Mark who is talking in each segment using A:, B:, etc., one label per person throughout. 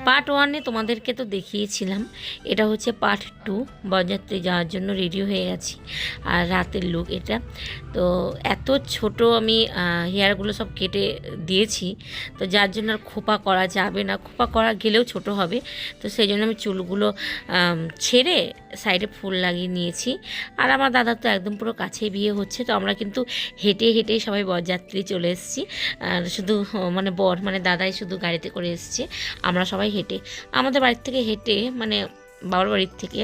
A: Part 1-এ তোমাদেরকে তো দেখিয়েছিলাম, এটা হচ্ছে পার্ট 2। বরযাত্রী যাওয়ার জন্য রেডি হয়ে গেছি, আর রাতের লুক এটা। তো এত ছোট আমি হেয়ারগুলো সব কেটে দিয়েছি, তো যার জন্য আর খোপা করা যাবে না, খোপা করা গেলেও ছোট হবে। তো সেই জন্য আমি চুলগুলো ছেড়ে সাইডে ফুল লাগিয়ে নিয়েছি। আর আমার দাদা তো একদম পুরো কাছেই বিয়ে হচ্ছে, তো আমরা কিন্তু হেঁটে হেঁটেই সবাই বরযাত্রী চলে এসেছি। আর শুধু মানে বর মানে দাদাই শুধু গাড়িতে করে এসছে, আমরা সবাই হেঁটে, আমাদের বাড়ির থেকে হেঁটে মানে বাবার বাড়ির থেকে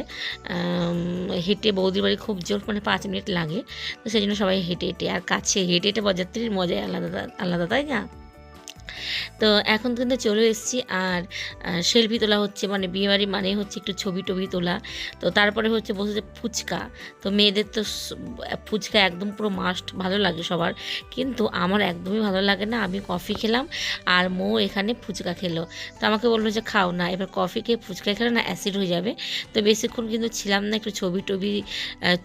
A: হেঁটে বৌদির বাড়ি খুব জোর মানে 5 মিনিট লাগে। তো সেই জন্য সবাই হেঁটে হেঁটে, আর কাছে হেঁটে হেঁটে বরযাত্রীর মজাই আলাদা আলাদা, তাই না? তো এখন কিন্তু চলে এসেছি, আর সেলফি তোলা হচ্ছে, মানে বিয়েবাড়ি মানে হচ্ছে একটু ছবি টবি তোলা। তো তারপরে হচ্ছে বসেছে ফুচকা। তো মেয়েদের তো ফুচকা একদম পুরো মাস্ট, ভালো লাগে সবার, কিন্তু আমার একদমই ভালো লাগে না। আমি কফি খেলাম, আর মৌ এখানে ফুচকা খেলো। তো আমাকে বললো যে খাও না, এবার কফি খেয়ে ফুচকা খেলে না অ্যাসিড হয়ে যাবে। তো বেশিক্ষণ কিন্তু ছিলাম না, একটু ছবি টবি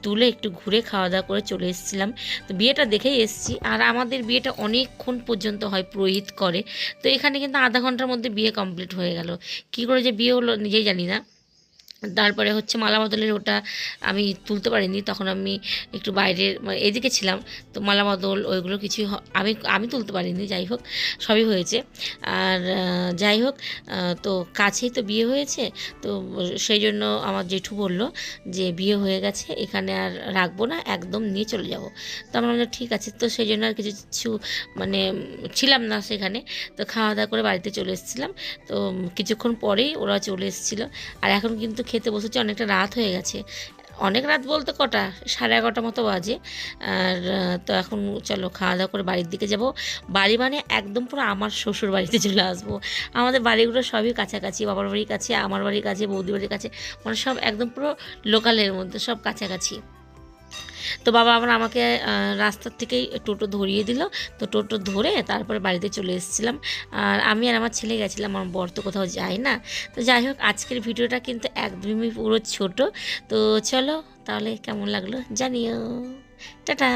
A: তুলে একটু ঘুরে খাওয়া দাওয়া করে চলে এসেছিলাম। তো বিয়েটা দেখেই এসেছি, আর আমাদের বিয়েটা অনেকক্ষণ পর্যন্ত হয়, পুরোহিত করে। তো এখানে কিন্তু আধা ঘন্টার মধ্যে বিয়ে কমপ্লিট হয়ে গেল। কী করে যে বিয়ে হলো নিজেই জানি না। তারপরে হচ্ছে মালা বদলের ওটা আমি তুলতে পারিনি, তখন আমি একটু বাইরের এদিকে ছিলাম। তো মালা বদল ওইগুলো কিছুই আমি আমি তুলতে পারিনি, যাই হোক সবই হয়েছে। আর যাই হোক, তো কাছেই তো বিয়ে হয়েছে। তো সেই জন্য আমার জেঠু বলল যে বিয়ে হয়ে গেছে, এখানে আর রাখবো না, একদম নিয়ে চলে যাব। তো আমরা বললাম ঠিক আছে। তো সেই জন্য আর কিছু মানে ছিলাম না সেখানে। তো খাওয়া দাওয়া করে বাড়িতে চলে এসেছিলাম। তো কিছুক্ষণ পরেই ওরা চলে এসেছিলো। আর এখন কিন্তু খেতে বসেছি, অনেকটা রাত হয়ে গেছে। অনেক রাত বলতে কটা, 11:30 মতো বাজে। আর তো এখন চলো খাওয়া দাওয়া করে বাড়ির দিকে যাব। বাড়ি মানে একদম পুরো আমার শ্বশুর বাড়িতে চলে আসবো। আমাদের বাড়িগুলো সবই কাছাকাছি, বাবার বাড়ির কাছে, আমার বাড়ির কাছে, বৌদি বাড়ির কাছে, মানে সব একদম পুরো লোকালের মধ্যে, সব কাছাকাছি। তো বাবা আবার আমাকে রাস্তার থেকেই টোটো ধরিয়ে দিল। তো টোটো ধরে তারপরে বাড়িতে চলে এসেছিলাম। আর আমি আর আমার ছেলে গেছিলাম, আমার বর তো কোথাও যায় না। তো যাই হোক, আজকের ভিডিওটা কিন্তু একদমই পুরো ছোট। তো চলো তাহলে কেমন লাগলো জানিও। টাটা।